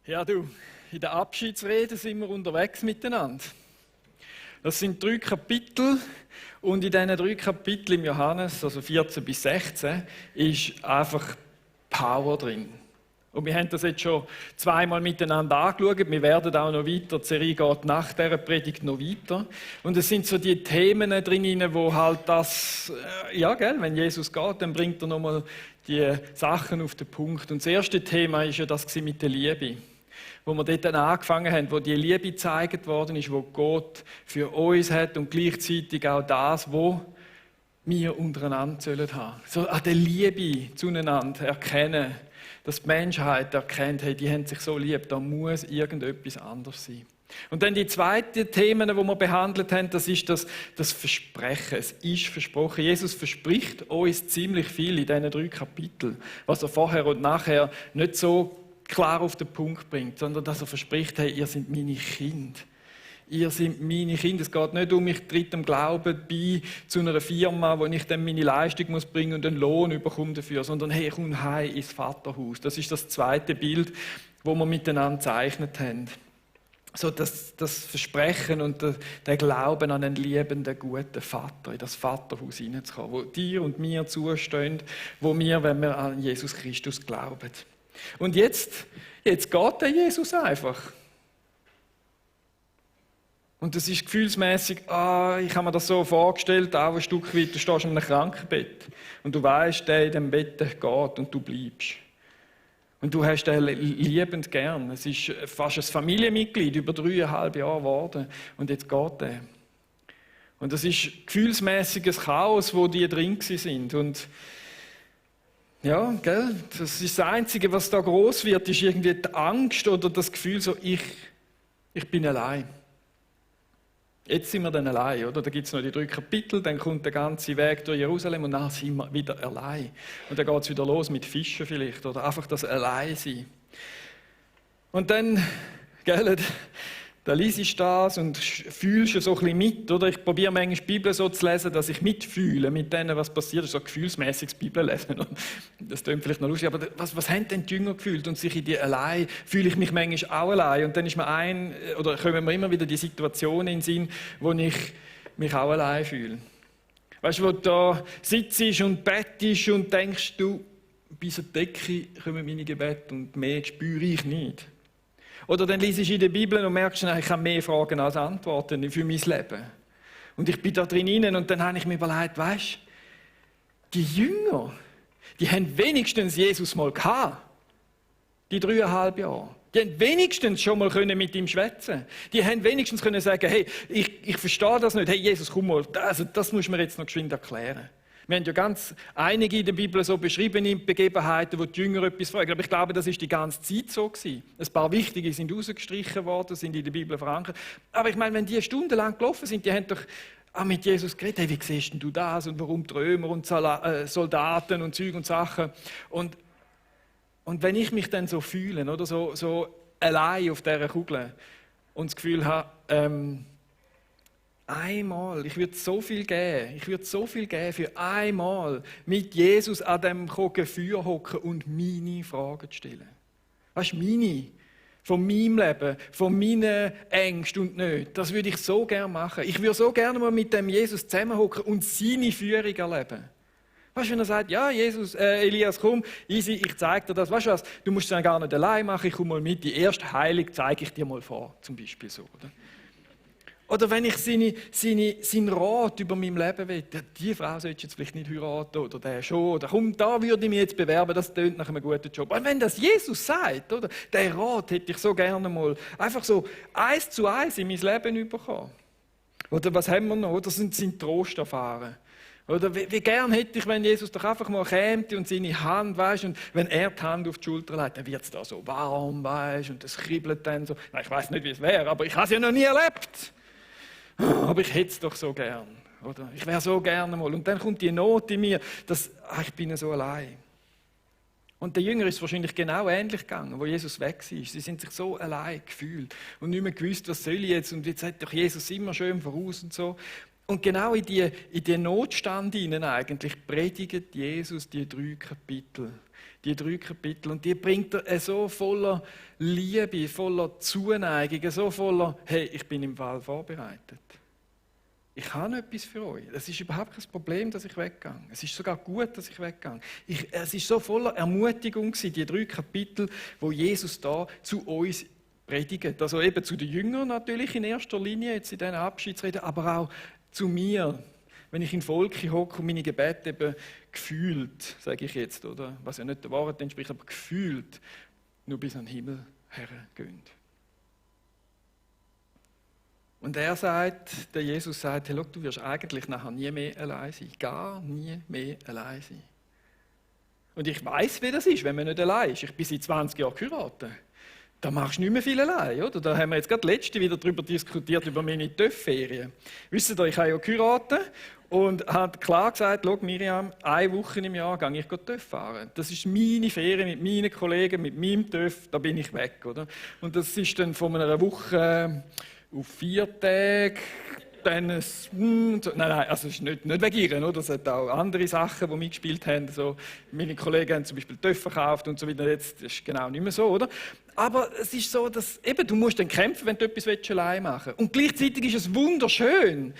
Ja, du, in der Abschiedsrede sind wir unterwegs miteinander. Das sind 3 Kapitel und in diesen 3 Kapiteln im Johannes, also 14 bis 16, ist einfach Power drin. Und wir haben das jetzt schon 2-mal miteinander angeschaut. Wir werden auch noch weiter. Die Serie geht nach dieser Predigt noch weiter. Und es sind so die Themen drin, wo halt das, wenn Jesus geht, dann bringt er nochmal die Sachen auf den Punkt. Und das erste Thema ist ja das mit der Liebe. Wo wir dort dann angefangen haben, wo die Liebe gezeigt worden ist, wo Gott für uns hat und gleichzeitig auch das, wo wir untereinander sollen haben. So an der Liebe zueinander erkennen, dass die Menschheit erkennt, hey, die haben sich so lieb, da muss irgendetwas anderes sein. Und dann die zweiten Themen, die wir behandelt haben, das ist das Versprechen. Es ist versprochen. Jesus verspricht uns ziemlich viel in diesen 3 Kapiteln, was er vorher und nachher nicht so klar auf den Punkt bringt, sondern dass er verspricht, hey, ihr seid meine Kinder. Ihr seid meine Kinder. Es geht nicht um, ich trete im Glauben bei zu einer Firma, wo ich dann meine Leistung muss bringen und einen Lohn bekomme dafür, sondern hey, ich komme heim ins Vaterhaus. Das ist das zweite Bild, das wir miteinander gezeichnet haben. So das Versprechen und der Glauben an einen liebenden, guten Vater, in das Vaterhaus hineinzukommen, wo dir und mir zustehen, wo wir, wenn wir an Jesus Christus glauben. Und jetzt geht der Jesus einfach. Und das ist gefühlsmässig, ich habe mir das so vorgestellt, auch ein Stück weit, du stehst in einem Krankenbett und du weißt, der in dem Bett geht und du bleibst. Und du hast den liebend gern. Es ist fast ein Familienmitglied, über 3,5 Jahre geworden und jetzt geht der. Und das ist gefühlsmäßiges Chaos, wo die drin sind. Und ja, gell? Das ist das Einzige, was da groß wird, ist irgendwie die Angst oder das Gefühl, so ich bin allein. Jetzt sind wir dann allein, oder? Da gibt es noch die 3 Kapitel, dann kommt der ganze Weg durch Jerusalem und dann sind wir wieder allein. Und dann geht es wieder los mit Fischen vielleicht, oder einfach das Alleinsein. Und dann, gell, da liest ich das und fühlst so ein bisschen mit, oder? Ich probiere manchmal die Bibel so zu lesen, dass ich mitfühle mit denen, was passiert, so gefühlsmäßiges Bibellesen. Das klingt vielleicht noch lustig, aber was haben denn die Jünger gefühlt? Und sich in die allein, fühle ich mich manchmal auch allein. Und dann ist kommen mir immer wieder die Situationen in den Sinn, wo ich mich auch allein fühle. Weißt du, wo du da sitzt und bettest und denkst, du, bis zur Decke kommen meine Gebete und mehr spüre ich nicht. Oder dann liest du in der Bibel und merkst, ich habe mehr Fragen als Antworten für mein Leben. Und ich bin da drin und dann habe ich mir überlegt, weisst, die Jünger, die haben wenigstens Jesus mal gehabt. Die 3,5 Jahre. Die haben wenigstens schon mal mit ihm schwätzen. Die haben wenigstens können sagen, hey, ich verstehe das nicht. Hey Jesus, komm mal, das muss mir jetzt noch geschwind erklären. Wir haben ja ganz einige in der Bibel so beschriebene Begebenheiten, wo die Jünger etwas fragen. Aber ich glaube, das ist die ganze Zeit so gewesen. Ein paar wichtige sind rausgestrichen worden, sind in der Bibel verankert. Aber ich meine, wenn die stundenlang gelaufen sind, die haben doch auch mit Jesus geredet. Hey, wie siehst denn du das? Und warum die Römer und Soldaten und Zeug und Sachen? Und wenn ich mich dann so fühle, oder so allein auf dieser Kugel und das Gefühl habe, einmal, ich würde so viel geben für einmal mit Jesus an dem Feuer hocken und meine Fragen zu stellen. Weißt du, meine, von meinem Leben, von meinen Ängsten und Nöten, das würde ich so gerne machen. Ich würde so gerne mal mit dem Jesus zusammenhocken und seine Führung erleben. Weißt du, wenn er sagt, ja, Jesus, Elias, komm, easy, ich zeige dir das. Weißt du was, du musst es dann gar nicht allein machen, ich komme mal mit, die erste Heilung zeige ich dir mal vor, zum Beispiel so, oder? Oder wenn ich seinen Rat über mein Leben will, die Frau solltest du jetzt vielleicht nicht heiraten oder der schon, oder komm, da würde ich mich jetzt bewerben, das tönt nach einem guten Job. Aber wenn das Jesus sagt, oder, der Rat hätte ich so gerne mal einfach so 1:1 in mein Leben bekommen. Oder was haben wir noch? Oder sind Trost erfahren? Oder wie gern hätte ich, wenn Jesus doch einfach mal käme und seine Hand, weißt, und wenn er die Hand auf die Schulter legt, dann wird es da so warm, weißt, und es kribbelt dann so. Nein, ich weiß nicht, wie es wäre, aber ich habe es ja noch nie erlebt. Aber ich hätte es doch so gern, oder? Ich wäre so gerne mal. Und dann kommt die Not in mir, dass ich bin so allein. Und der Jünger ist wahrscheinlich genau ähnlich gegangen, wo Jesus weg war. Sie sind sich so allein gefühlt und nicht mehr gewusst, was soll ich jetzt? Und jetzt hat doch Jesus immer schön voraus und so. Und genau in den Notstand hinein eigentlich predigt Jesus die 3 Kapitel. die 3 Kapitel. Und die bringt er so voller Liebe, voller Zuneigung, so voller, hey, ich bin im Fall vorbereitet. Ich habe etwas für euch. Es ist überhaupt kein Problem, dass ich weggehe. Es ist sogar gut, dass ich weggehe. Es ist so voller Ermutigung gewesen, die 3 Kapitel, wo Jesus da zu uns predigt. Also eben zu den Jüngern natürlich in erster Linie, jetzt in diesen Abschiedsreden, aber auch zu mir. Wenn ich in Volk hocke und meine Gebete eben gefühlt, sage ich jetzt, oder? Was ja nicht der Wahrheit entspricht, aber gefühlt nur bis an den Himmel hergehen. Und er sagt, der Jesus sagt, hey, schau, du wirst eigentlich nachher nie mehr allein sein. Gar nie mehr allein sein. Und ich weiß, wie das ist, wenn man nicht allein ist. Ich bin seit 20 Jahren geheiratet. Da machst du nicht mehr viel allein, oder? Da haben wir jetzt gerade letzte wieder darüber diskutiert, über meine TÜV-Ferien. Wisst ihr, ich habe ja geheiratet und habe klar gesagt, schau Miriam, 1 Woche im Jahr gehe ich TÜV fahren. Das ist meine Ferien mit meinen Kollegen, mit meinem TÜV, da bin ich weg, oder? Und das ist dann von einer Woche auf 4 Tage, dann nein, also es ist nicht wegen ihr, oder? Es hat auch andere Sachen, die mitgespielt haben. So, meine Kollegen haben zum Beispiel TÜV verkauft und so weiter. Jetzt ist es genau nicht mehr so, oder? Aber es ist so, dass eben, du musst dann kämpfen, wenn du etwas allein machen willst. Und gleichzeitig ist es wunderschön,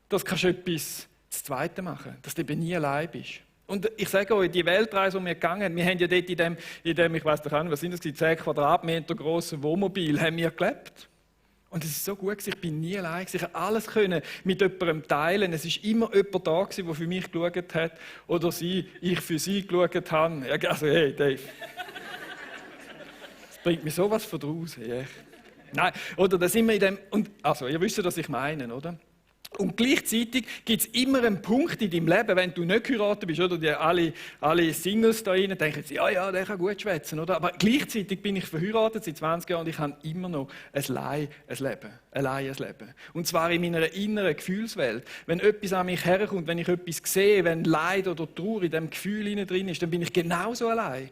dass du etwas das Zweite machen kannst, dass du eben nie allein bist. Und ich sage euch, die Weltreise, die wir gegangen sind, wir haben ja dort in dem ich weiß doch nicht, was sind das, 10 Quadratmeter grossen Wohnmobil, haben wir gelebt. Und es ist so gut, ich bin nie allein. Ich konnte alles mit jemandem teilen. Es war immer jemand da, der für mich geschaut hat. Oder ich für sie geschaut habe. Also, hey, Dave. Das bringt mir sowas von draußen. Ja. Nein, oder da sind wir in dem. Und, also, ihr wisst, was ich meine, oder? Und gleichzeitig gibt es immer einen Punkt in deinem Leben, wenn du nicht geheiratet bist, oder? Die alle Singles da rein denken, ja, der kann gut schwätzen, oder? Aber gleichzeitig bin ich verheiratet seit 20 Jahren und ich habe immer noch ein Leben. Und zwar in meiner inneren Gefühlswelt. Wenn etwas an mich herkommt, wenn ich etwas sehe, wenn Leid oder Trauer in diesem Gefühl drin ist, dann bin ich genauso allein.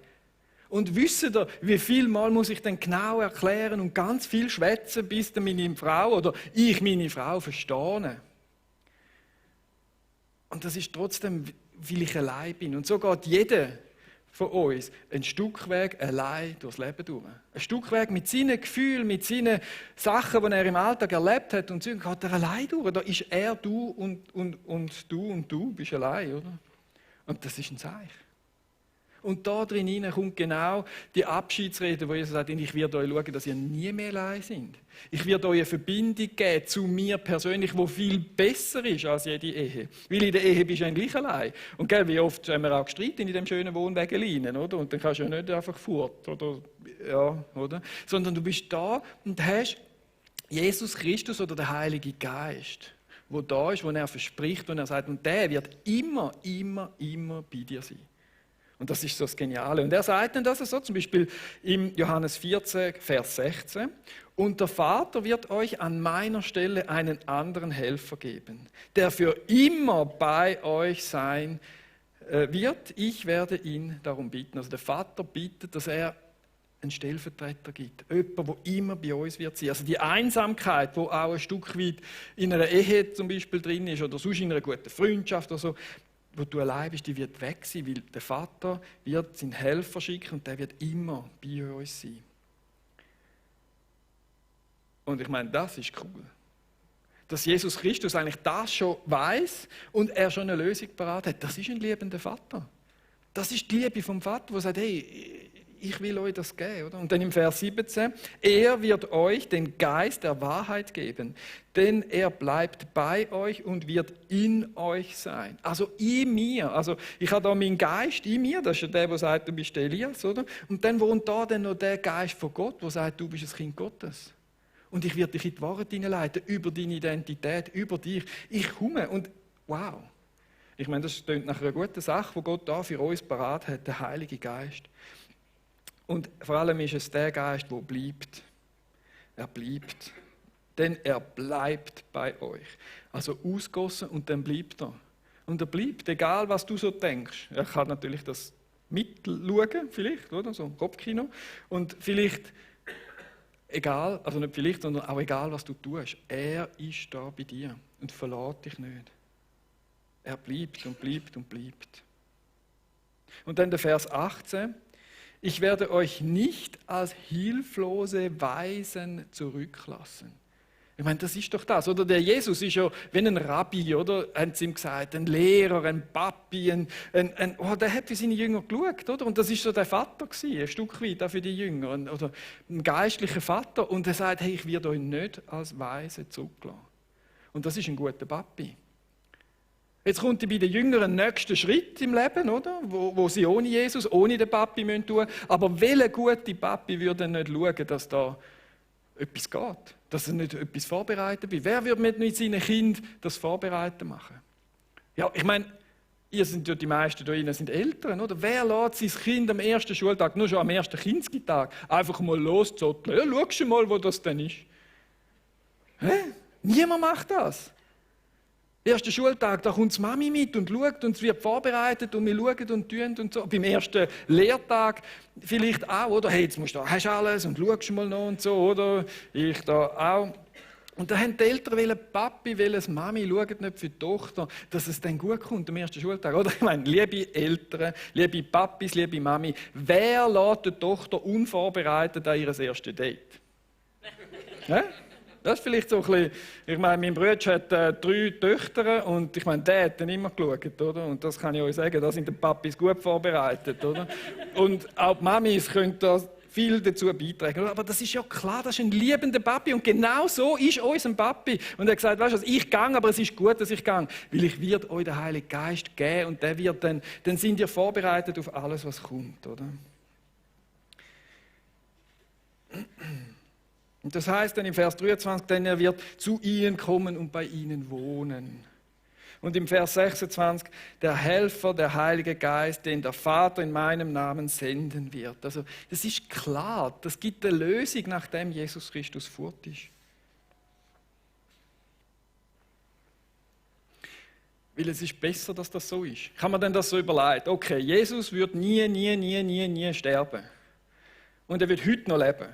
Und wisst ihr, wie viel Mal muss ich dann genau erklären und ganz viel schwätzen, bis dann meine Frau oder ich meine Frau verstehe. Und das ist trotzdem, weil ich allein bin. Und so geht jeder von uns ein Stück Weg allein durchs Leben durch. Ein Stück Weg mit seinen Gefühlen, mit seinen Sachen, die er im Alltag erlebt hat. Und so geht er allein durch. Da ist er, du und du bist allein, oder? Und das ist ein Zeichen. Und da drin kommt genau die Abschiedsrede, wo Jesus sagt, ich werde euch schauen, dass ihr nie mehr allein seid. Ich werde euch eine Verbindung geben zu mir persönlich, die viel besser ist als jede Ehe. Weil in der Ehe bist du eigentlich allein. Und gell, wie oft haben wir auch gestritten in dem schönen Wohnwägelchen, oder? Und dann kannst du ja nicht einfach fort, oder? Ja, oder? Sondern du bist da und hast Jesus Christus oder der Heilige Geist, wo da ist, wo er verspricht, wo er sagt, und der wird immer bei dir sein. Und das ist so das Geniale. Und er sagt dann das so, zum Beispiel im Johannes 14, Vers 16. Und der Vater wird euch an meiner Stelle einen anderen Helfer geben, der für immer bei euch sein wird. Ich werde ihn darum bitten. Also der Vater bittet, dass er einen Stellvertreter gibt. Jemand, der immer bei uns wird sein. Also die Einsamkeit, die auch ein Stück weit in einer Ehe zum Beispiel drin ist oder sonst in einer guten Freundschaft oder so, wo du allein bist, die wird weg sein, weil der Vater wird seinen Helfer schicken und der wird immer bei uns sein. Und ich meine, das ist cool. Dass Jesus Christus eigentlich das schon weiß und er schon eine Lösung parat hat. Das ist ein liebender Vater. Das ist die Liebe vom Vater, der sagt, hey, ich will euch das geben. Oder? Und dann im Vers 17, er wird euch den Geist der Wahrheit geben, denn er bleibt bei euch und wird in euch sein. Also in mir. Also ich habe da meinen Geist in mir, das ist ja der, der sagt, du bist Elias. Oder? Und dann wohnt da dann noch der Geist von Gott, der sagt, du bist ein Kind Gottes. Und ich werde dich in die Wahrheit hineinleiten, über deine Identität, über dich. Ich komme und wow. Ich meine, das klingt nach einer guten Sache, die Gott da für uns parat hat, der Heilige Geist. Und vor allem ist es der Geist, der bleibt. Er bleibt. Denn er bleibt bei euch. Also ausgossen und dann bleibt er. Und er bleibt, egal was du so denkst. Er kann natürlich das mitschauen, vielleicht, oder? So ein Kopfkino. Und vielleicht, egal, also nicht vielleicht, sondern auch egal, was du tust. Er ist da bei dir und verlässt dich nicht. Er bleibt und bleibt und bleibt. Und dann der Vers 18. ich werde euch nicht als hilflose Waisen zurücklassen. Ich meine, das ist doch das, oder? Der Jesus ist ja wie ein Rabbi, oder? Haben sie ihm gesagt, ein Lehrer, ein Papi, der hat für seine Jünger geschaut, oder? Und das ist so der Vater gewesen, ein Stück weit auch für die Jünger, oder ein geistlicher Vater. Und er sagt, hey, ich werde euch nicht als Weise zurücklassen. Und das ist ein guter Papi. Jetzt kommt bei den Jüngern ein nächster Schritt im Leben, oder? Wo sie ohne Jesus, ohne den Papi tun müssen. Aber welcher gute Papi würde nicht schauen, dass da etwas geht? Dass er nicht etwas vorbereitet wird? Wer würde mit seinen Kindern das Vorbereiten machen? Ja, ich meine, ihr sind ja die meisten hier sind Eltern, oder? Wer lässt sein Kind am ersten Schultag, nur schon am ersten Kindstag, einfach mal loszotteln? Ja, schau schon mal, wo das denn ist. Hä? Niemand macht das. Ersten Schultag, da kommt die Mami mit und schaut und es wird vorbereitet und wir schauen und tun und so. Beim ersten Lehrtag vielleicht auch, oder? Hey, jetzt musst du da, hast alles und schaust mal noch und so, oder? Ich da auch. Und da haben die Eltern wollen, Papi, wollen Mami, schaut nicht für die Tochter, dass es dann gut kommt am ersten Schultag, oder? Ich meine, liebe Eltern, liebe Papis, liebe Mami, wer lässt die Tochter unvorbereitet an ihr erstes Date? Ja? Das ist vielleicht so ein bisschen, ich meine, mein Bruder hat 3 Töchter und ich meine, der hat dann immer geschaut, oder? Und das kann ich euch sagen, da sind die Papis gut vorbereitet, oder? Und auch die Mamis können da viel dazu beitragen. Aber das ist ja klar, das ist ein liebender Papi und genau so ist unser Papi. Und er hat gesagt, weißt du was, ich gehe, aber es ist gut, dass ich gehe, weil ich werde euch den Heiligen Geist geben und der wird dann sind ihr vorbereitet auf alles, was kommt, oder? Und das heißt dann im Vers 23, denn er wird zu ihnen kommen und bei ihnen wohnen. Und im Vers 26, der Helfer, der Heilige Geist, den der Vater in meinem Namen senden wird. Also das ist klar, das gibt eine Lösung, nachdem Jesus Christus fort ist. Weil es ist besser, dass das so ist. Kann man denn das so überlegen? Okay, Jesus wird nie sterben. Und er wird heute noch leben.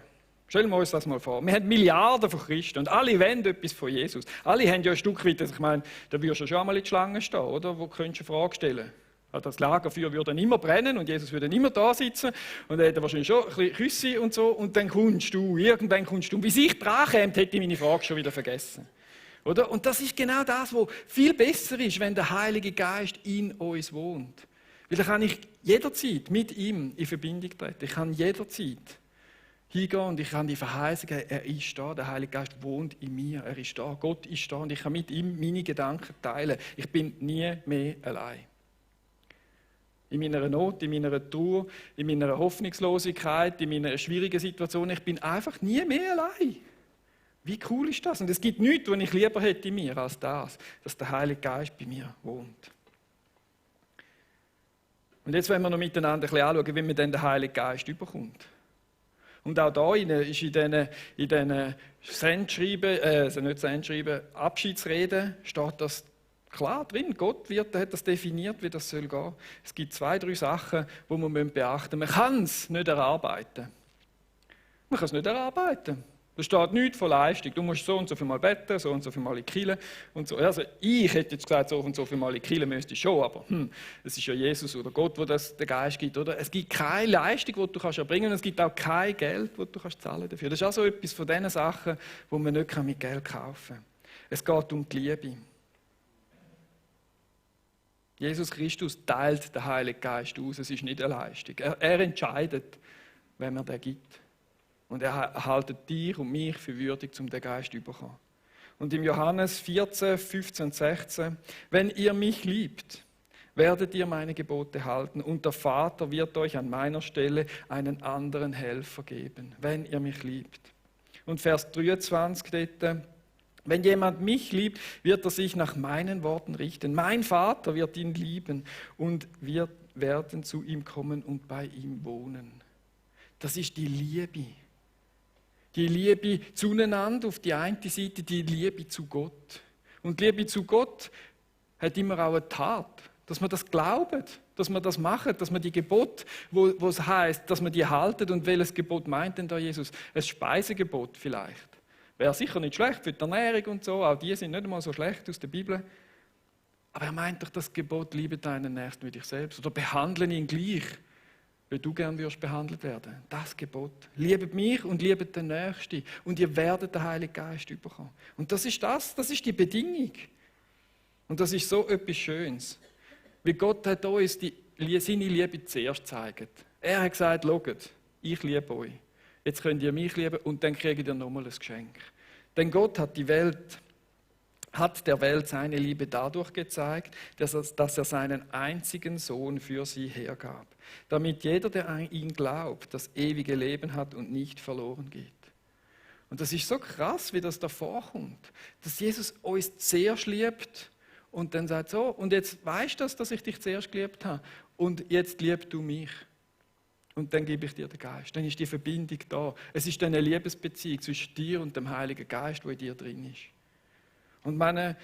Stellen wir uns das mal vor. Wir haben Milliarden von Christen und alle wollen etwas von Jesus. Alle haben ja ein Stück weit, ich meine, da würdest du schon einmal in die Schlange stehen, oder? Wo könntest du eine Frage stellen? Das Lagerfeuer würde dann immer brennen und Jesus würde dann immer da sitzen und er hätte wahrscheinlich schon ein bisschen Küsse und so und dann kommst du, irgendwann kommst du. Und bis ich dran käme, hätte ich meine Frage schon wieder vergessen. Oder? Und das ist genau das, was viel besser ist, wenn der Heilige Geist in uns wohnt. Weil dann kann ich jederzeit mit ihm in Verbindung treten. Ich kann jederzeit hingehen und ich kann die Verheißung, er ist da, der Heilige Geist wohnt in mir, er ist da, Gott ist da und ich kann mit ihm meine Gedanken teilen. Ich bin nie mehr allein. In meiner Not, in meiner Trauer, in meiner Hoffnungslosigkeit, in meiner schwierigen Situation, ich bin einfach nie mehr allein. Wie cool ist das? Und es gibt nichts, was ich lieber hätte in mir, als das, dass der Heilige Geist bei mir wohnt. Und jetzt wollen wir noch miteinander ein bisschen anschauen, wie man dann den Heiligen Geist überkommt. Und auch da ist in diesen Abschiedsreden steht das klar drin. Gott hat das definiert, wie das soll gehen. Es gibt 2, 3 Sachen, die man beachten muss. Man kann es nicht erarbeiten. Man kann es nicht erarbeiten. Da steht nichts von Leistung. Du musst so und so viel Mal beten, so und so viel Mal in die Kirche und so. Also ich hätte jetzt gesagt, so und so viel Mal in die Kirche müsste ich schon, aber es ist ja Jesus oder Gott, wo das den Geist gibt, oder? Es gibt keine Leistung, die du kannst erbringen kannst, und es gibt auch kein Geld, das du kannst zahlen dafür. Das ist auch so etwas von diesen Sachen, die man nicht mit Geld kaufen kann. Es geht um die Liebe. Jesus Christus teilt den Heiligen Geist aus, es ist nicht eine Leistung. Er entscheidet, wem er den gibt. Und er haltet dich und mich für würdig, um den Geist zu bekommen. Und im Johannes 14, 15 und 16, wenn ihr mich liebt, werdet ihr meine Gebote halten und der Vater wird euch an meiner Stelle einen anderen Helfer geben, wenn ihr mich liebt. Und Vers 23 dort, wenn jemand mich liebt, wird er sich nach meinen Worten richten. Mein Vater wird ihn lieben und wir werden zu ihm kommen und bei ihm wohnen. Das ist die Liebe. Die Liebe zueinander auf die eine Seite, die Liebe zu Gott. Und die Liebe zu Gott hat immer auch eine Tat, dass man das glaubt, dass man das macht, dass man die Gebote, wo es heisst, dass man die haltet. Und welches Gebot meint denn da Jesus? Ein Speisegebot vielleicht. Wäre sicher nicht schlecht für die Ernährung und so, auch die sind nicht einmal so schlecht aus der Bibel. Aber er meint doch das Gebot, liebe deinen Nächsten wie dich selbst oder behandle ihn gleich. wie du gern wirst behandelt werden. Das Gebot. Liebet mich und liebet den Nächsten. Und ihr werdet den Heiligen Geist bekommen. Und das ist die Bedingung. Und das ist so etwas Schönes. Wie Gott hat uns seine Liebe zuerst gezeigt. Er hat gesagt, schaut, ich liebe euch. Jetzt könnt ihr mich lieben und dann kriegt ihr nochmal ein Geschenk. Denn Gott hat der Welt seine Liebe dadurch gezeigt, dass er seinen einzigen Sohn für sie hergab, damit jeder, der an ihn glaubt, das ewige Leben hat und nicht verloren geht. Und das ist so krass, wie das da vorkommt, dass Jesus uns zuerst liebt und dann sagt so, und jetzt weißt du, dass ich dich zuerst geliebt habe und jetzt liebst du mich. Und dann gebe ich dir den Geist. Dann ist die Verbindung da. Es ist eine Liebesbeziehung zwischen dir und dem Heiligen Geist, der in dir drin ist. Und meine,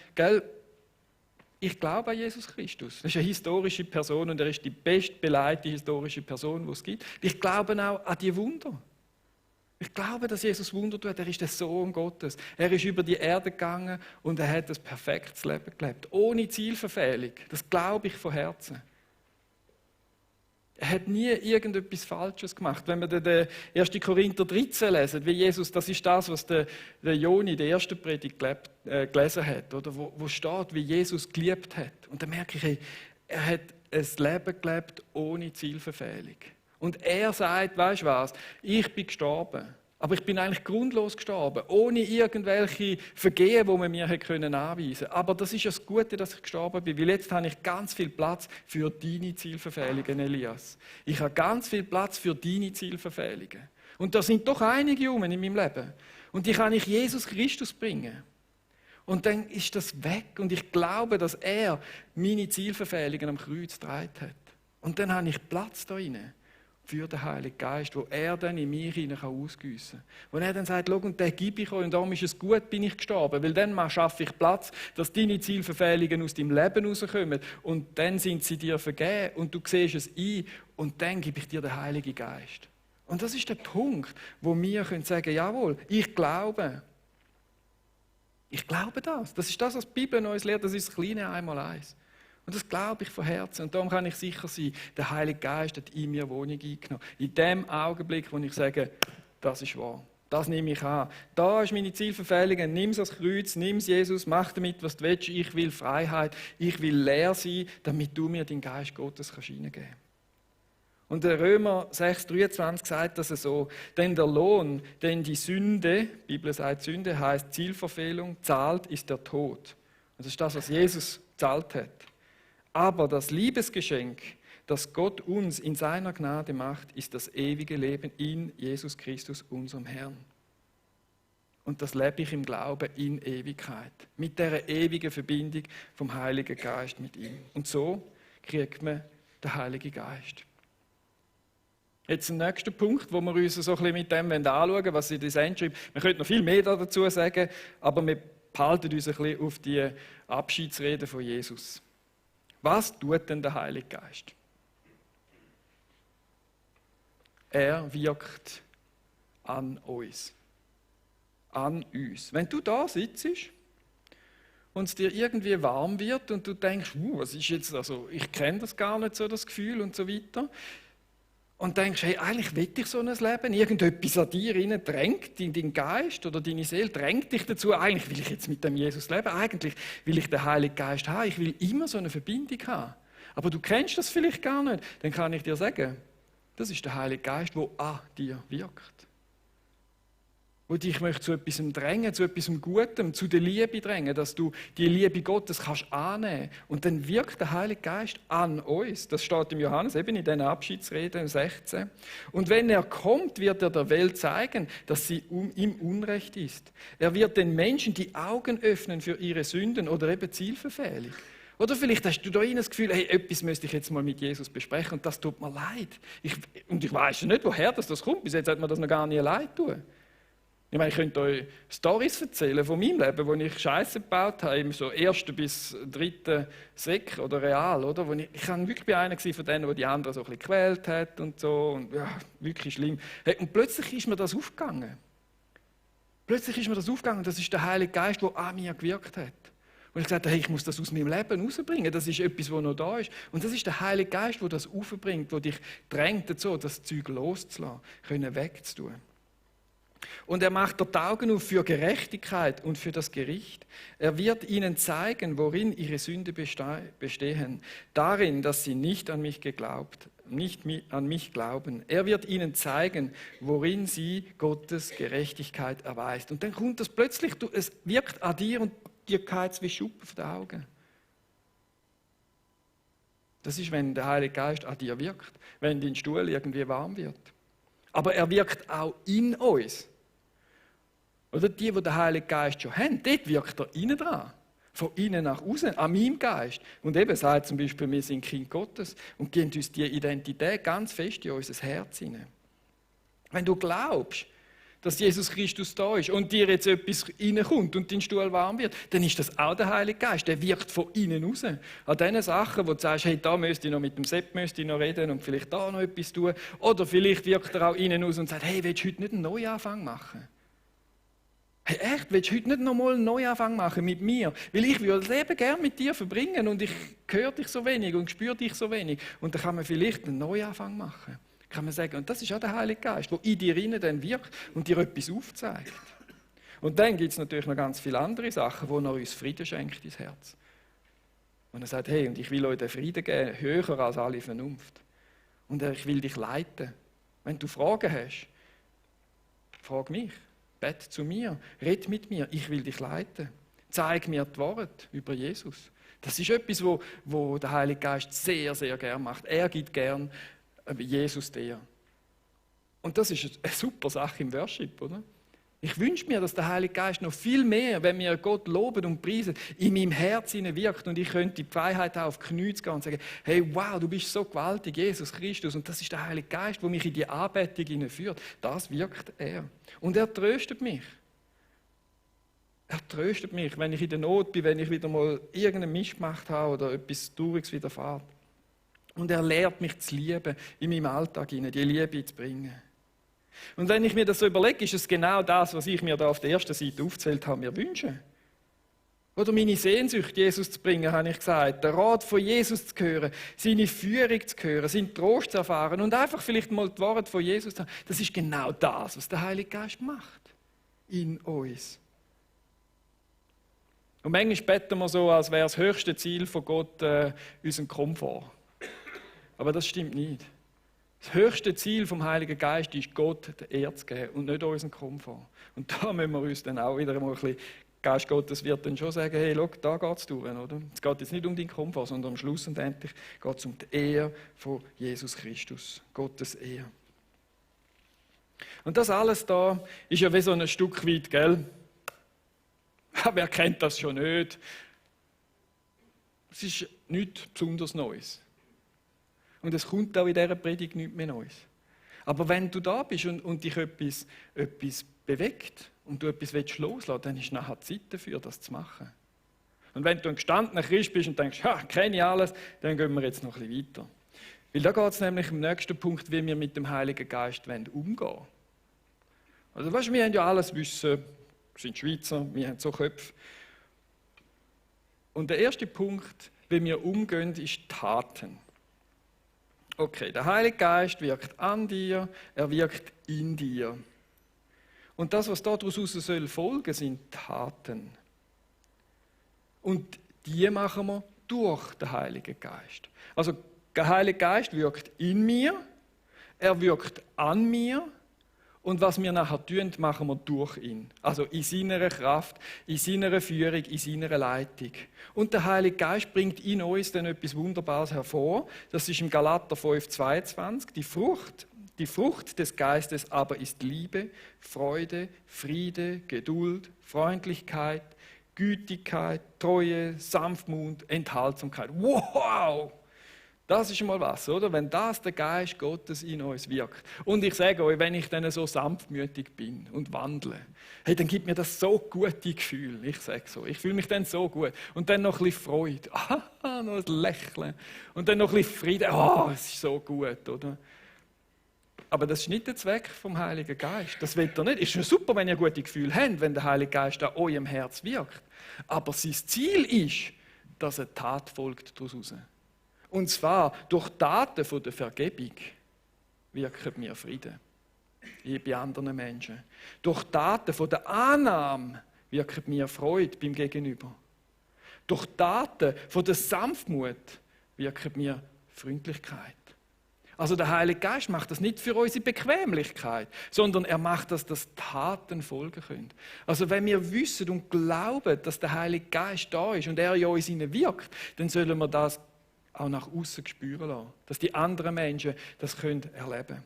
ich glaube an Jesus Christus. Das ist eine historische Person und er ist die bestbeleidigte historische Person, die es gibt. Ich glaube auch an die Wunder. Ich glaube, dass Jesus Wunder tut. Er ist der Sohn Gottes. Er ist über die Erde gegangen und er hat ein perfektes Leben gelebt. Ohne Zielverfehlung. Das glaube ich von Herzen. Er hat nie irgendetwas Falsches gemacht. Wenn wir den 1. Korinther 13 lesen, wie Jesus, das ist das, was der Joni in der ersten Predigt gelesen hat, oder wo steht, wie Jesus geliebt hat. Und dann merke ich, er hat ein Leben gelebt ohne Zielverfehlung. Und er sagt, weißt du was, ich bin gestorben. Aber ich bin eigentlich grundlos gestorben, ohne irgendwelche Vergehen, die man mir anweisen konnte. Aber das ist ja das Gute, dass ich gestorben bin, weil jetzt habe ich ganz viel Platz für deine Zielverfehlungen, Elias. Ich habe ganz viel Platz für deine Zielverfehlungen. Und da sind doch einige in meinem Leben. Und die kann ich Jesus Christus bringen. Und dann ist das weg. Und ich glaube, dass er meine Zielverfehlungen am Kreuz getragen hat. Und dann habe ich Platz da rein. Für den Heiligen Geist, wo er dann in mir ausgießen kann. Wo er dann sagt, schau, und den gebe ich euch, und darum ist es gut, bin ich gestorben, weil dann schaffe ich Platz, dass deine Zielverfehlungen aus deinem Leben rauskommen und dann sind sie dir vergeben und du siehst es ein und dann gebe ich dir den Heiligen Geist. Und das ist der Punkt, wo wir sagen können, jawohl, ich glaube. Ich glaube das. Das ist das, was die Bibel uns lehrt, das ist das kleine Einmaleins. Und das glaube ich von Herzen. Und darum kann ich sicher sein, der Heilige Geist hat in mir Wohnung eingenommen. In dem Augenblick, wo ich sage, das ist wahr. Das nehme ich an. Da ist meine Zielverfehlung. Nimm es als Kreuz, nimm es Jesus, mach damit, was du willst. Ich will Freiheit, ich will leer sein, damit du mir den Geist Gottes hineingeben kannst. Und der Römer 6,23 sagt das so, denn der Lohn, den die Sünde, die Bibel sagt Sünde, heißt Zielverfehlung, zahlt, ist der Tod. Und das ist das, was Jesus gezahlt hat. Aber das Liebesgeschenk, das Gott uns in seiner Gnade macht, ist das ewige Leben in Jesus Christus, unserem Herrn. Und das lebe ich im Glauben in Ewigkeit. Mit dieser ewigen Verbindung vom Heiligen Geist mit ihm. Und so kriegt man den Heiligen Geist. Jetzt der nächste Punkt, wo wir uns so ein bisschen mit dem anschauen wollen, was in das schreibt. Wir könnten noch viel mehr dazu sagen, aber wir behalten uns ein bisschen auf die Abschiedsrede von Jesus. Was tut denn der Heilige Geist? Er wirkt an uns. An uns. Wenn du da sitzt und es dir irgendwie warm wird und du denkst, was ist jetzt, also ich kenne das gar nicht so, das Gefühl und so weiter, und denkst, hey, eigentlich will ich so ein Leben, irgendetwas an dir rein drängt, in deinen Geist oder deine Seele drängt dich dazu, eigentlich will ich jetzt mit dem Jesus leben, eigentlich will ich den Heiligen Geist haben, ich will immer so eine Verbindung haben. Aber du kennst das vielleicht gar nicht, dann kann ich dir sagen, das ist der Heilige Geist, der an dir wirkt. Wo dich möchte zu etwas drängen, zu etwas Gutem, zu der Liebe drängen, dass du die Liebe Gottes kannst annehmen. Und dann wirkt der Heilige Geist an uns. Das steht im Johannes eben in den Abschiedsreden 16. Und wenn er kommt, wird er der Welt zeigen, dass sie im Unrecht ist. Er wird den Menschen die Augen öffnen für ihre Sünden oder eben Zielverfehlung. Oder vielleicht hast du da das Gefühl, hey, etwas müsste ich jetzt mal mit Jesus besprechen und das tut mir leid. Ich weiß nicht, woher das kommt. Bis jetzt hat mir das noch gar nicht leid tun. Ich meine, ich könnte euch Storys erzählen von meinem Leben, wo ich Scheiße gebaut habe, im so 1. bis 3. Sek oder Real, oder? Wo ich war wirklich einer von denen, der die anderen so ein bisschen gequält hat und so, und ja, wirklich schlimm. Hey, und plötzlich ist mir das aufgegangen. Das ist der Heilige Geist, der an mir gewirkt hat. Und ich gesagt habe, hey, ich muss das aus meinem Leben rausbringen. Das ist etwas, was noch da ist. Und das ist der Heilige Geist, der das aufbringt, der dich drängt dazu, das Zeug loszulassen, können wegzutun. Und er macht dort die Augen auf für Gerechtigkeit und für das Gericht. Er wird ihnen zeigen, worin ihre Sünde bestehen. Darin, dass sie nicht an mich glauben. Er wird ihnen zeigen, worin sie Gottes Gerechtigkeit erweist. Und dann kommt das plötzlich, es wirkt an dir und dir geht es wie Schuppen auf die Augen. Das ist, wenn der Heilige Geist an dir wirkt, wenn dein Stuhl irgendwie warm wird. Aber er wirkt auch in uns. Oder die den Heiligen Geist schon haben, dort wirkt er innen dran. Von innen nach außen, an meinem Geist. Und eben sagt zum Beispiel, wir sind Kind Gottes und geben uns die Identität ganz fest in unser Herz hinein. Wenn du glaubst, dass Jesus Christus da ist und dir jetzt etwas reinkommt und dein Stuhl warm wird, dann ist das auch der Heilige Geist. Der wirkt von innen raus. An diesen Sachen, wo du sagst, hey, da müsste ich noch mit dem Sepp noch reden und vielleicht da noch etwas tun. Oder vielleicht wirkt er auch innen raus und sagt, hey, willst du heute nicht einen Neuanfang machen? Hey, echt, willst du heute nicht nochmal einen Neuanfang machen mit mir? Weil ich würde das Leben gerne mit dir verbringen und ich höre dich so wenig und spüre dich so wenig. Und dann kann man vielleicht einen Neuanfang machen. Kann man sagen, und das ist auch der Heilige Geist, der in dir innen dann wirkt und dir etwas aufzeigt. Und dann gibt es natürlich noch ganz viele andere Sachen, wo er uns Frieden schenkt ins Herz. Und er sagt, hey, und ich will euch den Frieden geben, höher als alle Vernunft. Und ich will dich leiten. Wenn du Fragen hast, frag mich. Bett zu mir, red mit mir, ich will dich leiten. Zeig mir die Worte über Jesus. Das ist etwas, wo der Heilige Geist sehr, sehr gern macht. Er gibt gern Jesus dir. Und das ist eine super Sache im Worship, oder? Ich wünsche mir, dass der Heilige Geist noch viel mehr, wenn wir Gott loben und preisen, in meinem Herz wirkt und ich könnte die Freiheit auf die Knie gehen und sagen, hey, wow, du bist so gewaltig, Jesus Christus, und das ist der Heilige Geist, der mich in die Anbetung hineinführt. Das wirkt er. Und er tröstet mich. Er tröstet mich, wenn ich in der Not bin, wenn ich wieder mal irgendeinen Mist gemacht habe oder etwas Trauriges widerfährt. Und er lehrt mich zu lieben, in meinem Alltag hinein, die Liebe zu bringen. Und wenn ich mir das so überlege, ist es genau das, was ich mir da auf der ersten Seite aufgezählt habe, mir wünschen. Oder meine Sehnsucht, Jesus zu bringen, habe ich gesagt. Den Rat von Jesus zu hören, seine Führung zu hören, seinen Trost zu erfahren und einfach vielleicht mal die Worte von Jesus zu haben. Das ist genau das, was der Heilige Geist macht. In uns. Und manchmal beten wir so, als wäre das höchste Ziel von Gott unser Komfort. Aber das stimmt nicht. Das höchste Ziel vom Heiligen Geist ist, Gott die Ehre zu geben und nicht unseren Komfort. Und da müssen wir uns dann auch wieder mal ein bisschen, Geist Gottes wird dann schon sagen, hey, schau, da geht es durch, oder? Es geht jetzt nicht um deinen Komfort, sondern am Schluss und endlich geht es um die Ehre von Jesus Christus, Gottes Ehre. Und das alles da ist ja wie so ein Stück weit, gell? Wer kennt das schon nicht? Es ist nichts besonders Neues. Und es kommt auch in dieser Predigt nichts mehr Neues. Aber wenn du da bist und dich etwas bewegt und du etwas loslassen willst, dann ist nachher Zeit dafür, das zu machen. Und wenn du ein gestandener Christ bist und denkst, kenne ich alles, dann gehen wir jetzt noch ein bisschen weiter. Weil da geht es nämlich im nächsten Punkt, wie wir mit dem Heiligen Geist umgehen wollen. Also weißt, wir haben ja alles Wissen, wir sind Schweizer, wir haben so Köpfe. Und der erste Punkt, wie wir umgehen, ist Taten. Okay, der Heilige Geist wirkt an dir, er wirkt in dir. Und das, was daraus soll folgen, sind Taten. Und die machen wir durch den Heiligen Geist. Also der Heilige Geist wirkt in mir, er wirkt an mir und was wir nachher tun, machen wir durch ihn. Also in seiner Kraft, in seiner Führung, in seiner Leitung. Und der Heilige Geist bringt in uns dann etwas Wunderbares hervor. Das ist im Galater 5,22. Die Frucht des Geistes aber ist Liebe, Freude, Friede, Geduld, Freundlichkeit, Gütigkeit, Treue, Sanftmut, Enthaltsamkeit. Wow! Das ist mal was, oder? Wenn das der Geist Gottes in uns wirkt. Und ich sage euch, wenn ich dann so sanftmütig bin und wandle, hey, dann gibt mir das so gute Gefühl. Ich sage so, ich fühle mich dann so gut. Und dann noch ein bisschen Freude, noch ein Lächeln. Und dann noch ein bisschen Frieden, es ist so gut, oder? Aber das ist nicht der Zweck vom Heiligen Geist. Das will er nicht. Ist schon super, wenn ihr gute Gefühle habt, wenn der Heilige Geist an eurem Herz wirkt. Aber sein Ziel ist, dass eine Tat folgt daraus. Und zwar durch Taten von der Vergebung wirken wir Frieden bei anderen Menschen. Durch Taten von der Annahme wirken wir Freude beim Gegenüber. Durch Taten von der Sanftmut wirken wir Freundlichkeit. Also der Heilige Geist macht das nicht für unsere Bequemlichkeit, sondern er macht das, dass Taten folgen können. Also wenn wir wissen und glauben, dass der Heilige Geist da ist und er in uns wirkt, dann sollen wir das auch nach außen spüren lassen. Dass die anderen Menschen das erleben können.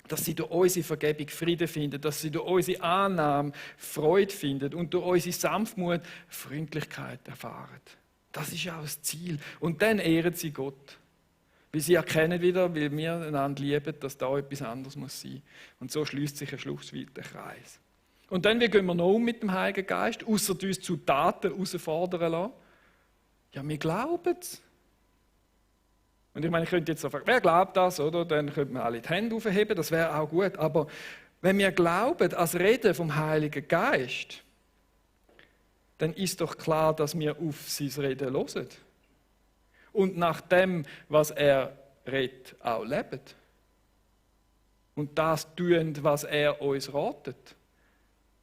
Dass sie durch unsere Vergebung Frieden finden, dass sie durch unsere Annahme Freude finden und durch unsere Sanftmut Freundlichkeit erfahren. Das ist auch das Ziel. Und dann ehren sie Gott. Weil sie erkennen wieder, weil wir einander lieben, dass da etwas anderes muss sein. Und so schließt sich ein schlussweiter Kreis. Und dann, wie gehen wir noch um mit dem Heiligen Geist, ausser uns zu Taten herausfordern lassen? Ja, wir glauben es. Und ich meine, ich könnte jetzt sagen, wer glaubt das, oder? Dann könnte man alle die Hände aufheben, das wäre auch gut. Aber wenn wir glauben, als Reden vom Heiligen Geist, dann ist doch klar, dass wir auf sein Reden hören. Und nach dem, was er redet, auch leben. Und das tun, was er uns ratet.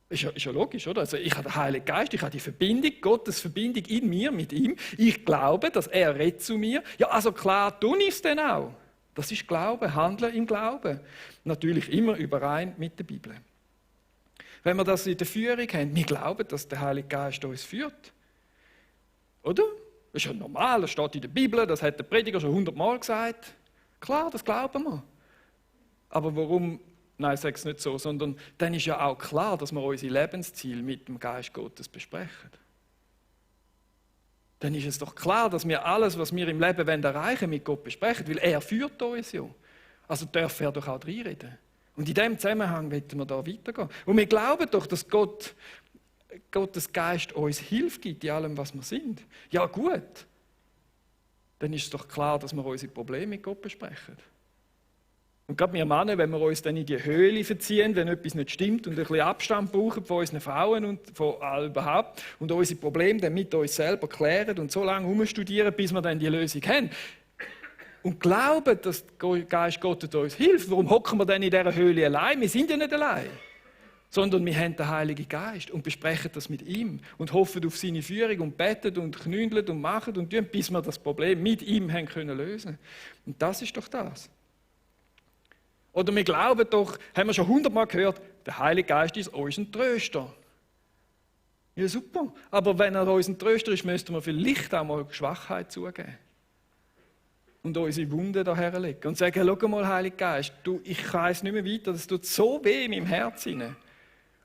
Ist ja logisch, oder? Also ich habe den Heiligen Geist, ich habe die Verbindung, Gottes Verbindung in mir, mit ihm. Ich glaube, dass er redet zu mir. Ja, also klar tue ich es dann auch. Das ist Glauben, Handeln im Glauben. Natürlich immer überein mit der Bibel. Wenn wir das in der Führung haben, wir glauben, dass der Heilige Geist uns führt. Oder? Das ist ja normal, das steht in der Bibel, das hat der Prediger schon 100-mal gesagt. Klar, das glauben wir. Aber warum? Nein, ich sage es nicht so, sondern dann ist ja auch klar, dass wir unsere Lebensziele mit dem Geist Gottes besprechen. Dann ist es doch klar, dass wir alles, was wir im Leben erreichen wollen, mit Gott besprechen, weil er führt uns ja. Also darf er doch auch reinreden. Und in diesem Zusammenhang wollen wir da weitergehen. Und wir glauben doch, dass Gottes Geist uns Hilfe gibt in allem, was wir sind. Ja gut, dann ist es doch klar, dass wir unsere Probleme mit Gott besprechen. Und gerade wir Männer, wenn wir uns dann in die Höhle verziehen, wenn etwas nicht stimmt und ein bisschen Abstand brauchen von unseren Frauen und von überhaupt und unsere Probleme dann mit uns selber klären und so lange herumstudieren, bis wir dann die Lösung haben. Und glauben, dass der Geist Gottes uns hilft. Warum hocken wir dann in dieser Höhle allein? Wir sind ja nicht allein. Sondern wir haben den Heiligen Geist und besprechen das mit ihm und hoffen auf seine Führung und beten und knündeln und machen und tun, bis wir das Problem mit ihm haben können lösen. Und das ist doch das. Oder wir glauben doch, haben wir schon 100-mal gehört, der Heilige Geist ist unser Tröster. Ja, super. Aber wenn er unser Tröster ist, müssten wir vielleicht auch mal Schwachheit zugeben. Und unsere Wunden daher legen. Und sagen, schau mal, Heiliger Geist, ich kann es nicht mehr weiter, das tut so weh in meinem Herzen.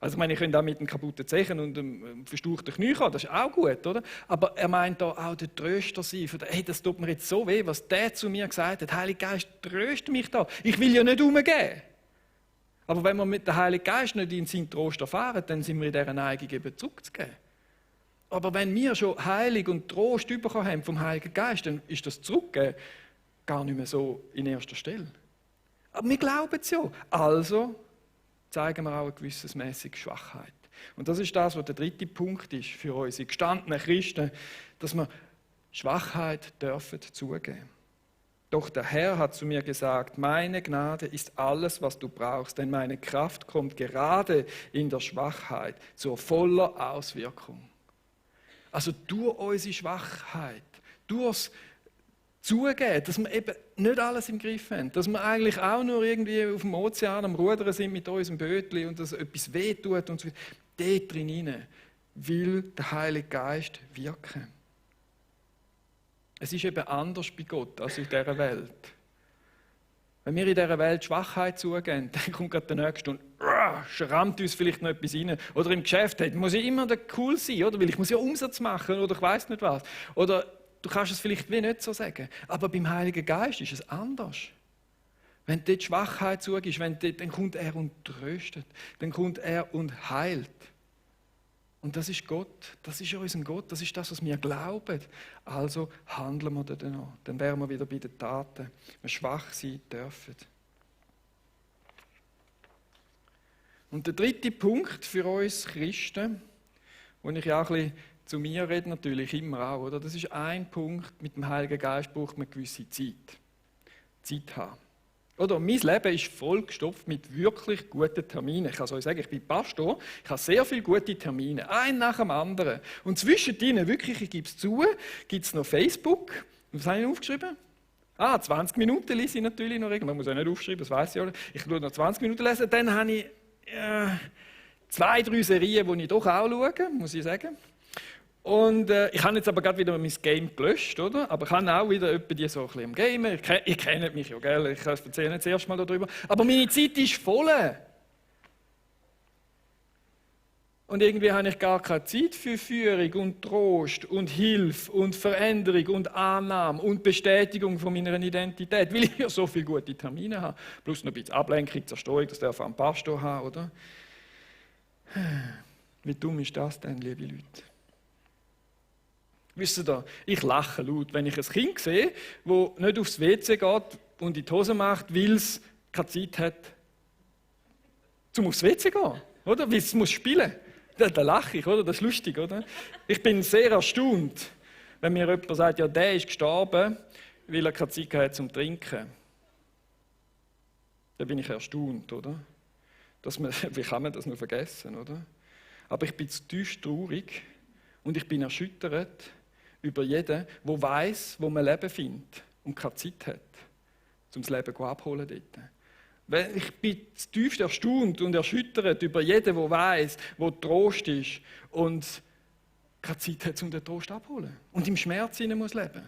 Also ich meine, ich könnte auch mit einem kaputten Zehen und einem verstauchten Knie kommen, das ist auch gut, oder? Aber er meint da auch der Tröster sein, hey, das tut mir jetzt so weh, was der zu mir gesagt hat. Heiliger Geist, tröste mich da. Ich will ja nicht umgehen. Aber wenn wir mit dem Heiligen Geist nicht in seinen Trost erfahren, dann sind wir in dieser Neigung eben zurückzugeben. Aber wenn wir schon Heilig und Trost bekommen haben vom Heiligen Geist, dann ist das Zurückgeben gar nicht mehr so in erster Stelle. Aber wir glauben es ja. Also zeigen wir auch eine gewisse mäßige Schwachheit. Und das ist das, was der dritte Punkt ist für unsere gestandenen Christen, dass wir Schwachheit dürfen zugeben. Doch der Herr hat zu mir gesagt, meine Gnade ist alles, was du brauchst, denn meine Kraft kommt gerade in der Schwachheit zur voller Auswirkung. Also durch unsere Schwachheit, durchs Zugeben, dass wir eben nicht alles im Griff haben, dass wir eigentlich auch nur irgendwie auf dem Ozean am Rudern sind mit unserem Bötli und dass etwas wehtut und so weiter. Dort drin will der Heilige Geist wirken. Es ist eben anders bei Gott als in dieser Welt. Wenn wir in dieser Welt Schwachheit zugeben, dann kommt gerade der Nächste und schrammt uns vielleicht noch etwas rein. Oder im Geschäft muss ich immer cool sein, oder? Weil ich muss ja Umsatz machen oder ich weiß nicht was. Oder du kannst es vielleicht wie nicht so sagen. Aber beim Heiligen Geist ist es anders. Wenn dort Schwachheit zugibst, dann kommt er und tröstet. Dann kommt er und heilt. Und das ist Gott. Das ist unser Gott. Das ist das, was wir glauben. Also handeln wir dann auch. Dann wären wir wieder bei den Taten. Wir schwach sein dürfen. Und der dritte Punkt für uns Christen, wo ich ja auch ein bisschen zu mir rede, natürlich immer auch, oder? Das ist ein Punkt, mit dem Heiligen Geist braucht man eine gewisse Zeit. Zeit haben. Oder? Mein Leben ist vollgestopft mit wirklich guten Terminen. Ich kann es euch sagen, ich bin Pastor, ich habe sehr viele gute Termine, einen nach dem anderen. Und zwischen denen, wirklich, ich gebe es zu, gibt es noch Facebook. Was habe ich aufgeschrieben? 20 Minuten lese ich natürlich noch. Man muss ja nicht aufschreiben, das weiß ich auch. Ich schaue noch 20 Minuten lesen, dann habe ich 2, 3 Serien, die ich doch auch schaue, muss ich sagen. Und ich habe jetzt aber gerade wieder mein Game gelöscht, oder? Aber ich habe auch wieder die so ein bisschen im Gamen. Ihr kennt mich ja, gell? Ich erzähle nicht das erste Mal darüber. Aber meine Zeit ist voll. Und irgendwie habe ich gar keine Zeit für Führung und Trost und Hilfe und Veränderung und Annahme und Bestätigung von meiner Identität, weil ich ja so viele gute Termine habe. Plus noch ein bisschen Ablenkung, Zerstreuung, das darf auch ein Pastor haben, oder? Wie dumm ist das denn, liebe Leute? Wisst ihr, ich lache laut, wenn ich ein Kind sehe, das nicht aufs WC geht und in die Hose macht, weil es keine Zeit hat, um aufs WC zu gehen. Oder? Weil es muss spielen. Da lache ich, oder? Das ist lustig, oder? Ich bin sehr erstaunt, wenn mir jemand sagt, ja, der ist gestorben, weil er keine Zeit hat zum Trinken. Da bin ich erstaunt, oder? Wie kann man das nur vergessen, oder? Aber ich bin zutiefst traurig und ich bin erschüttert über jeden, der weiss, wo man Leben findet und keine Zeit hat, um das Leben abholen dort. Ich bin zutiefst erstaunt und erschüttert über jeden, der weiss, wo Trost ist und keine Zeit hat, um den Trost abholen. Und im Schmerz hinein muss leben.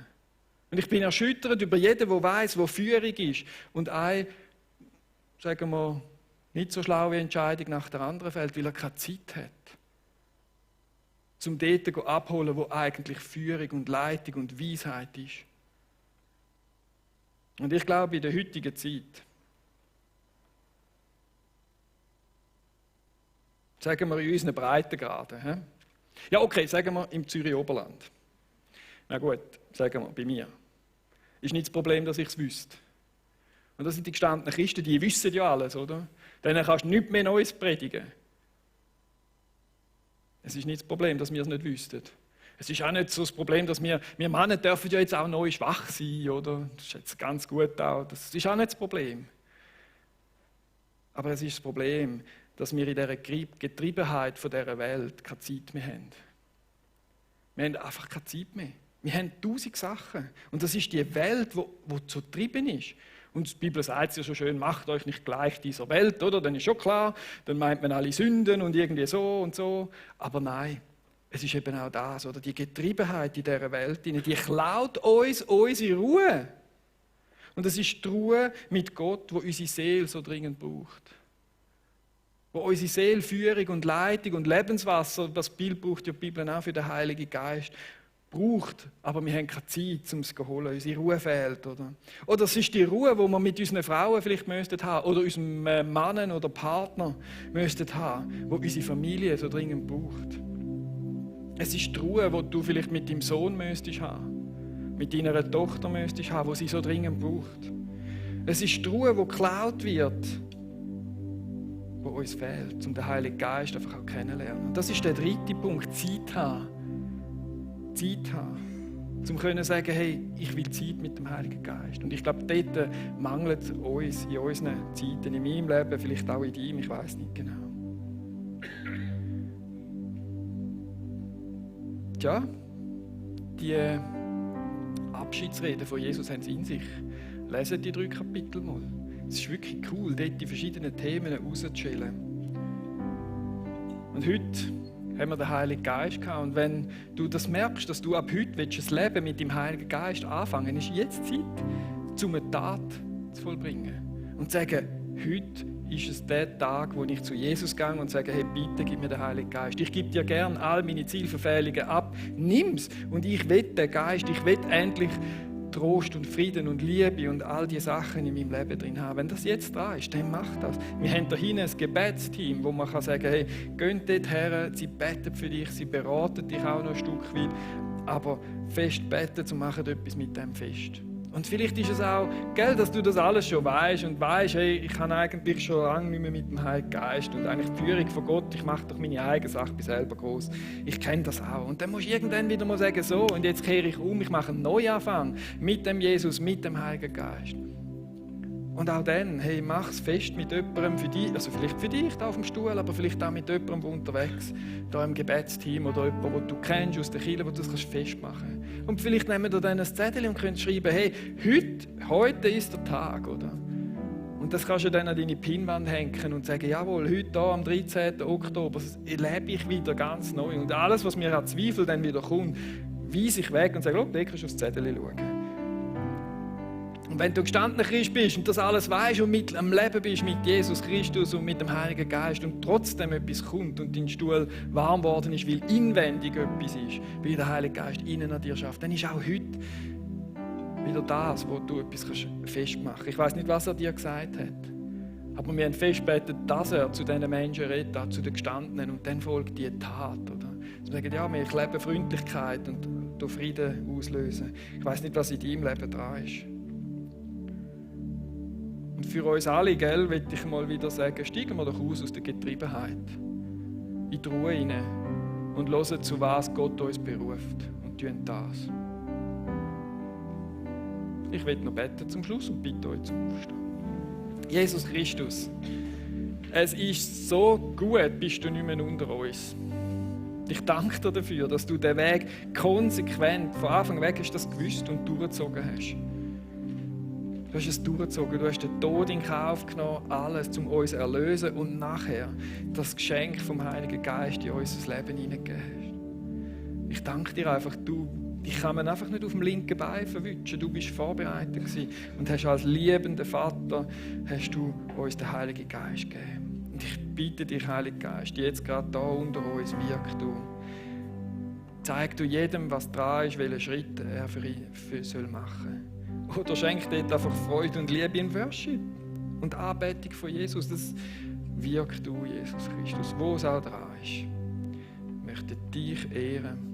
Und ich bin erschüttert über jeden, der weiss, wo Führung ist und eine, sagen wir, nicht so schlaue Entscheidung nach der anderen fällt, weil er keine Zeit hat. Zum dort abholen, wo eigentlich Führung und Leitung und Weisheit ist. Und ich glaube, in der heutigen Zeit, sagen wir in unseren Breitengraden, ja okay, sagen wir im Zürich-Oberland. Na gut, sagen wir bei mir. Ist nicht das Problem, dass ich es wüsste. Und das sind die gestandenen Christen, die wissen ja alles, oder? Denen kannst du nichts mehr Neues predigen. Es ist nicht das Problem, dass wir es nicht wüssten. Es ist auch nicht so das Problem, dass wir Männer dürfen ja jetzt auch neu schwach sein, oder? Das ist jetzt ganz gut auch. Das ist auch nicht das Problem. Aber es ist das Problem, dass wir in dieser Getriebenheit von dieser Welt keine Zeit mehr haben. Wir haben einfach keine Zeit mehr. Wir haben 1000 Sachen. Und das ist die Welt, die so getrieben ist. Und die Bibel sagt es ja so schön, macht euch nicht gleich dieser Welt, oder? Dann ist schon klar, dann meint man alle Sünden und irgendwie so und so. Aber nein, es ist eben auch das, oder? Die Getriebenheit in dieser Welt, die klaut uns unsere Ruhe. Und es ist die Ruhe mit Gott, die unsere Seele so dringend braucht. Wo unsere Seele Führung und Leitung und Lebenswasser, das Bild braucht ja die Bibel auch für den Heiligen Geist, braucht, aber wir haben keine Zeit, um es zu holen. Unsere Ruhe fehlt. Oder es ist die Ruhe, die wir mit unseren Frauen vielleicht müssten haben oder unserem Mann oder Partner müssten haben, wo unsere Familie so dringend braucht. Es ist die Ruhe, die du vielleicht mit deinem Sohn müsstest haben, mit deiner Tochter müsstest haben, die sie so dringend braucht. Es ist die Ruhe, die geklaut wird, die uns fehlt, um den Heiligen Geist einfach auch kennenzulernen. Und das ist der dritte Punkt, Zeit haben. Zeit haben, um zu sagen, hey, ich will Zeit mit dem Heiligen Geist. Und ich glaube, dort mangelt es uns in unseren Zeiten, in meinem Leben, vielleicht auch in deinem, ich weiß nicht genau. Tja, die Abschiedsreden von Jesus haben es in sich. Lesen die 3 Kapitel mal. Es ist wirklich cool, dort die verschiedenen Themen rauszuschälen. Und heute haben wir den Heiligen Geist gehabt. Und wenn du das merkst, dass du ab heute ein Leben mit dem Heiligen Geist anfangen willst, ist jetzt Zeit, um eine Tat zu vollbringen. Und zu sagen, heute ist es der Tag, wo ich zu Jesus gehe und sage, hey, bitte gib mir den Heiligen Geist. Ich gebe dir gern all meine Zielverfehlungen ab. Nimm's. Und ich will den Geist, ich will endlich Trost und Frieden und Liebe und all die Sachen in meinem Leben drin haben. Wenn das jetzt dran ist, dann mach das. Wir haben da hinten ein Gebetsteam, wo man sagen kann, hey, geht dort her, sie beten für dich, sie beraten dich auch noch ein Stück weit, aber fest beten, zu machen etwas mit dem Fest. Und vielleicht ist es auch, gell, dass du das alles schon weißt und weißt, hey, ich habe eigentlich schon lange nicht mehr mit dem Heiligen Geist und eigentlich die Führung von Gott, ich mache doch meine eigene Sache, bin selber groß. Ich kenne das auch. Und dann musst du irgendwann wieder mal sagen, so, und jetzt kehre ich um, ich mache einen Neuanfang mit dem Jesus, mit dem Heiligen Geist. Und auch dann, hey, mach es fest mit jemandem für dich, also vielleicht für dich da auf dem Stuhl, aber vielleicht auch mit jemandem, der unterwegs da im Gebetsteam oder jemandem, den du kennst aus der Kirche, wo du das festmachen kannst. Und vielleicht nehmen wir dann ein Zettel und können schreiben, hey, heute ist der Tag, oder? Und das kannst du dann an deine Pinnwand hängen und sagen, jawohl, heute da, am 13. Oktober lebe ich wieder ganz neu. Und alles, was mir an Zweifel dann wieder kommt, weise ich weg und sage, schau, da kannst du aufs Zettel schauen. Und wenn du gestandener Christ bist und das alles weißt und mit am Leben bist mit Jesus Christus und mit dem Heiligen Geist und trotzdem etwas kommt und dein Stuhl warm geworden ist, weil inwendig etwas ist, weil der Heilige Geist innen an dir schafft, dann ist auch heute wieder das, wo du etwas festmachen kannst. Ich weiß nicht, was er dir gesagt hat, aber wir haben festgebetet, dass er zu diesen Menschen redet, zu den Gestandenen, und dann folgt die Tat. Oder? Sie sagen, ja, ich lebe Freundlichkeit und Frieden auslösen. Ich weiß nicht, was in deinem Leben dran ist. Und für uns alle, gell, will ich mal wieder sagen, steigen wir doch aus der Getriebenheit, in die Ruhe hinein und hören, zu was Gott uns beruft, und tun das. Ich will noch beten zum Schluss und bitte euch zum Aufstehen. Jesus Christus, es ist so gut, bist du nicht mehr unter uns. Ich danke dir dafür, dass du den Weg konsequent, von Anfang weg hast das gewusst und durchgezogen hast. Du hast es durchgezogen, du hast den Tod in Kauf genommen, alles, um uns zu erlösen und nachher das Geschenk vom Heiligen Geist in unser Leben hineingegeben hast. Ich danke dir einfach, ich kann mir einfach nicht auf dem linken Bein verwischen. Du bist vorbereitet gewesen und hast als liebender Vater hast du uns den Heiligen Geist gegeben. Und ich bitte dich, Heiliger Geist, jetzt gerade da unter uns, wirk du. Zeig du jedem, was dran ist, welche Schritte er für soll machen. Oder schenk dort einfach Freude und Liebe in Worship und Anbetung von Jesus. Das wirkt du, Jesus Christus, wo es auch dran ist. Ich möchte dich ehren.